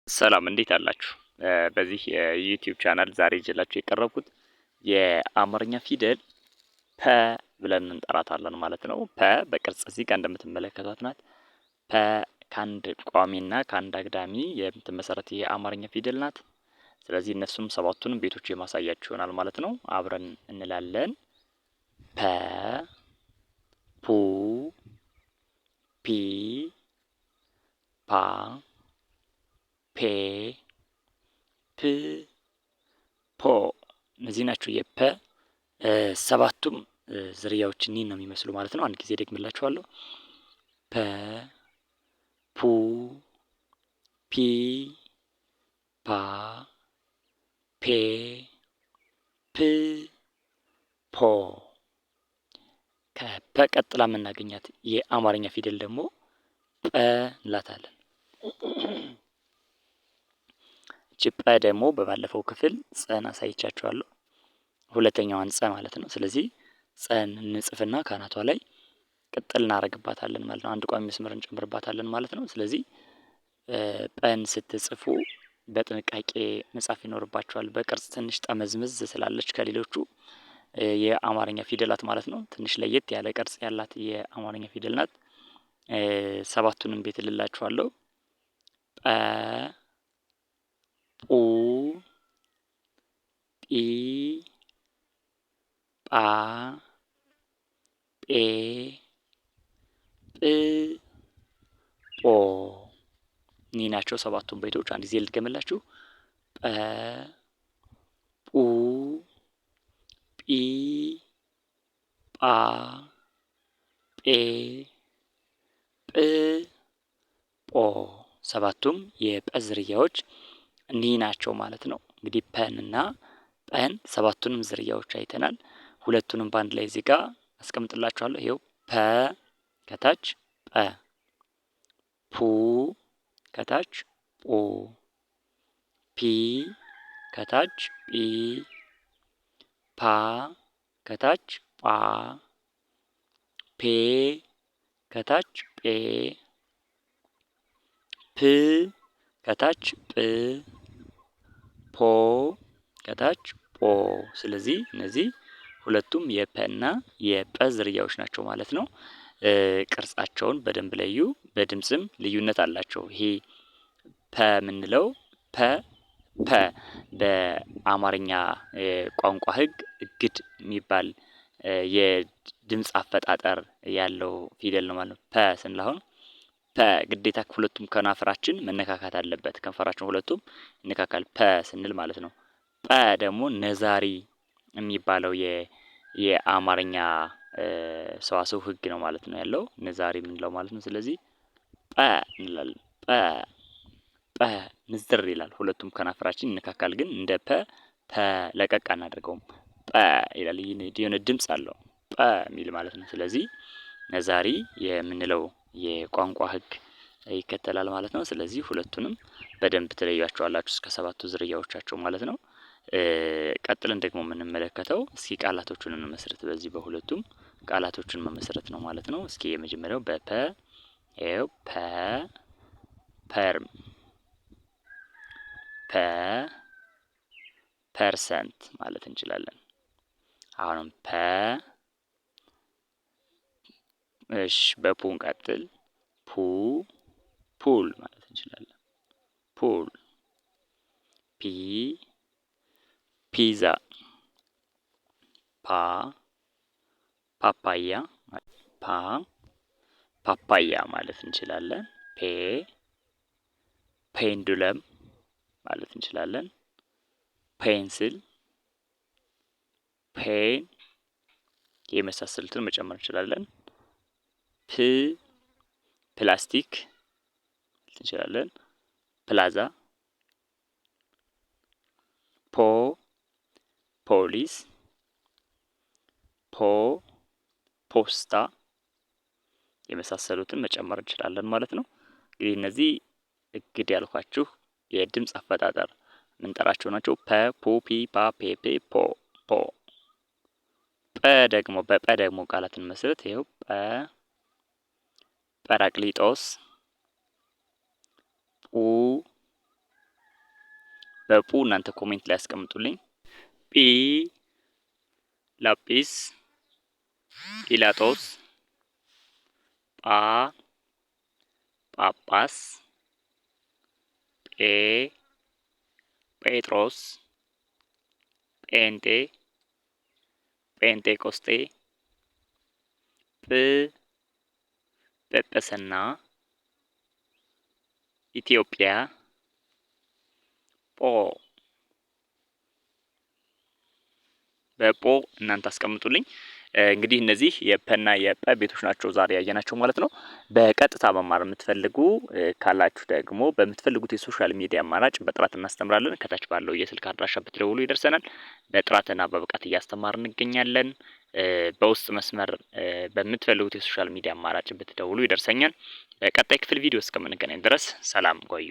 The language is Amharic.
ሰላም እንዴት አላችሁ? በዚህ የዩቲዩብ ቻናል ዛሬ ይዤላችሁ የቀረብኩት የአማርኛ ፊደል ፐ ብለን እንጠራታለን ማለት ነው። ፐ በቅርጽ እዚህ ጋር እንደምትመለከቷት ናት። ፐ ከአንድ ቋሚና ከአንድ አግዳሚ የምትመሰረት የአማርኛ ፊደል ናት። ስለዚህ እነሱም ሰባቱንም ቤቶች የማሳያችሁ ይሆናል ማለት ነው። አብረን እንላለን። ፐ፣ ፑ፣ ፒ፣ ፓ፣ ፔ፣ ፕ፣ ፖ እነዚህ ናቸው የፐ ሰባቱም ዝርያዎች እኒን ነው የሚመስሉ ማለት ነው። አንድ ጊዜ ደግምላችኋለሁ። ፐ፣ ፑ፣ ፒ፣ ፓ፣ ፔ፣ ፕ፣ ፖ። ከፐ ቀጥላ የምናገኛት የአማርኛ ፊደል ደግሞ ጰ እንላታለን። ጭጰ ደግሞ በባለፈው ክፍል ጸን አሳይቻችኋለሁ። ሁለተኛዋን ጸ ማለት ነው። ስለዚህ ጸን እንጽፍና ካናቷ ላይ ቅጥል እናደርግባታለን ማለት ነው። አንድ ቋሚ መስመር እንጨምርባታለን ማለት ነው። ስለዚህ ጰን ስትጽፉ በጥንቃቄ መጻፍ ይኖርባችኋል። በቅርጽ ትንሽ ጠመዝምዝ ስላለች ከሌሎቹ የአማርኛ ፊደላት ማለት ነው። ትንሽ ለየት ያለ ቅርጽ ያላት የአማርኛ ፊደል ናት። ሰባቱንም ቤት እልላችኋለሁ። ጰ፣ ጱ፣ ጲ፣ ጳ፣ ጴ፣ ጵ፣ ጶ እኒህ ናቸው ሰባቱን ቤቶች። አንድ ጊዜ ልድገምላችሁ። ጰ፣ ጱ፣ ጲ፣ ጳ፣ ጴ፣ ጵ፣ ጶ ሰባቱም የጰ ዝርያዎች እኒህ ናቸው ማለት ነው። እንግዲህ ፐንና ጰን ሰባቱንም ዝርያዎች አይተናል። ሁለቱንም በአንድ ላይ እዚህ ጋር አስቀምጥላችኋለሁ። ይኸው ፐ ከታች ጰ፣ ፑ ከታች ጶ፣ ፒ ከታች ጲ፣ ፓ ከታች ጳ፣ ፔ ከታች ጴ፣ ፕ ከታች ጵ፣ ፖ ከታች ጶ። ስለዚህ እነዚህ ሁለቱም የፐና የጰ ዝርያዎች ናቸው ማለት ነው። ቅርጻቸውን በደንብ ለዩ። በድምጽም ልዩነት አላቸው። ይሄ ፐ የምንለው ፐ በአማርኛ ቋንቋ ሕግ እግድ የሚባል የድምጽ አፈጣጠር ያለው ፊደል ነው ማለት ነው። ፐ ስንል አሁን ፐ ግዴታ ሁለቱም ከናፍራችን መነካካት አለበት። ከንፈራችን ሁለቱም ይነካካል ፐ ስንል ማለት ነው። ጰ ደግሞ ነዛሪ የሚባለው የአማርኛ ሰዋስው ሕግ ነው ማለት ነው ያለው ነዛሪ የምንለው ማለት ነው። ስለዚህ ጰ እንላለን። ጰ ንዝር ይላል። ሁለቱም ከናፍራችን ይነካካል። ግን እንደ ፐ ለቀቅ አናደርገውም። ጰ ይላል። የሆነ ድምጽ አለው ጰ የሚል ማለት ነው። ስለዚህ ነዛሪ የምንለው የቋንቋ ሕግ ይከተላል ማለት ነው። ስለዚህ ሁለቱንም በደንብ ትለያቸዋላችሁ እስከ ሰባቱ ዝርያዎቻቸው ማለት ነው። ቀጥለን ደግሞ የምንመለከተው እስኪ ቃላቶቹን እንመስረት። በዚህ በሁለቱም ቃላቶችን መመስረት ነው ማለት ነው። እስኪ የመጀመሪያው በፐ ይኸው ፐ ፐርም፣ ፐ ፐርሰንት ማለት እንችላለን። አሁንም ፐ እሺ በፑን ቀጥል ፑ ፑል ማለት እንችላለን። ፑል ፒ ፒዛ፣ ፓ ፓፓያ፣ ፓ ፓፓያ ማለት እንችላለን። ፔ ፔንዱለም ማለት እንችላለን። ፔንስል፣ ፔን የመሳሰሉትን መጨመር እንችላለን። ፕ ፕላስቲክ ማለት እንችላለን። ፕላዛ፣ ፖ ፖሊስ፣ ፖ ፖስታ የመሳሰሉትን መጨመር እንችላለን ማለት ነው። እንግዲህ እነዚህ እግድ ያልኳችሁ የድምጽ አፈጣጠር ምንጠራቸው ናቸው። ፐ ፑ ፒ ፓ ፔ ፔ ፖ ፖ። ጰ ደግሞ በጰ ደግሞ ቃላትን መስረት ይኸው ጰ ጰራቅሊጦስ፣ ጱ በፑ እናንተ ኮሜንት ላይ አስቀምጡልኝ። ጲ ላጲስ ጲላጦስ ጳ ጳጳስ ጴ ጴጥሮስ ጴንጤ ጴንጤቆስጤ ጵ ጵጵስና ኢትዮጵያ ጶ በጶ እናንተ አስቀምጡልኝ። እንግዲህ እነዚህ የፐና የጰ ቤቶች ናቸው ዛሬ ያየናቸው ማለት ነው። በቀጥታ መማር የምትፈልጉ ካላችሁ ደግሞ በምትፈልጉት የሶሻል ሚዲያ አማራጭ በጥራት እናስተምራለን። ከታች ባለው የስልክ አድራሻ ብትደውሉ ይደርሰናል። በጥራትና በብቃት እያስተማር እንገኛለን። በውስጥ መስመር በምትፈልጉት የሶሻል ሚዲያ አማራጭ ብትደውሉ ይደርሰኛል። በቀጣይ ክፍል ቪዲዮ እስከምንገናኝ ድረስ ሰላም ቆዩ።